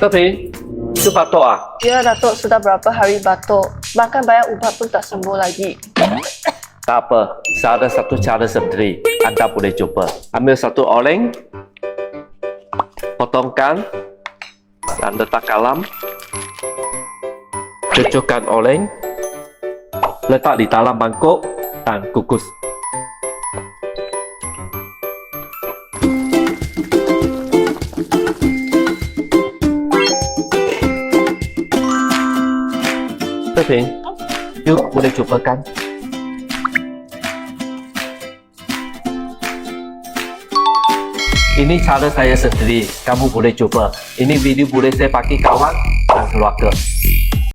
Tapi, itu batuk ah? Ya, Datuk, sudah berapa hari batuk. Bahkan banyak ubat pun tak sembuh lagi. Tak apa, saya ada satu cara sendiri. Anda boleh coba. Ambil satu oleng, potongkan, dan letak dalam. Cucukkan oleng, letak di dalam mangkuk, dan kukus. Pepeng, yuk boleh cobakan. Ini cara saya sendiri, kamu boleh coba. Ini video boleh saya bagi kawan dan keluarga.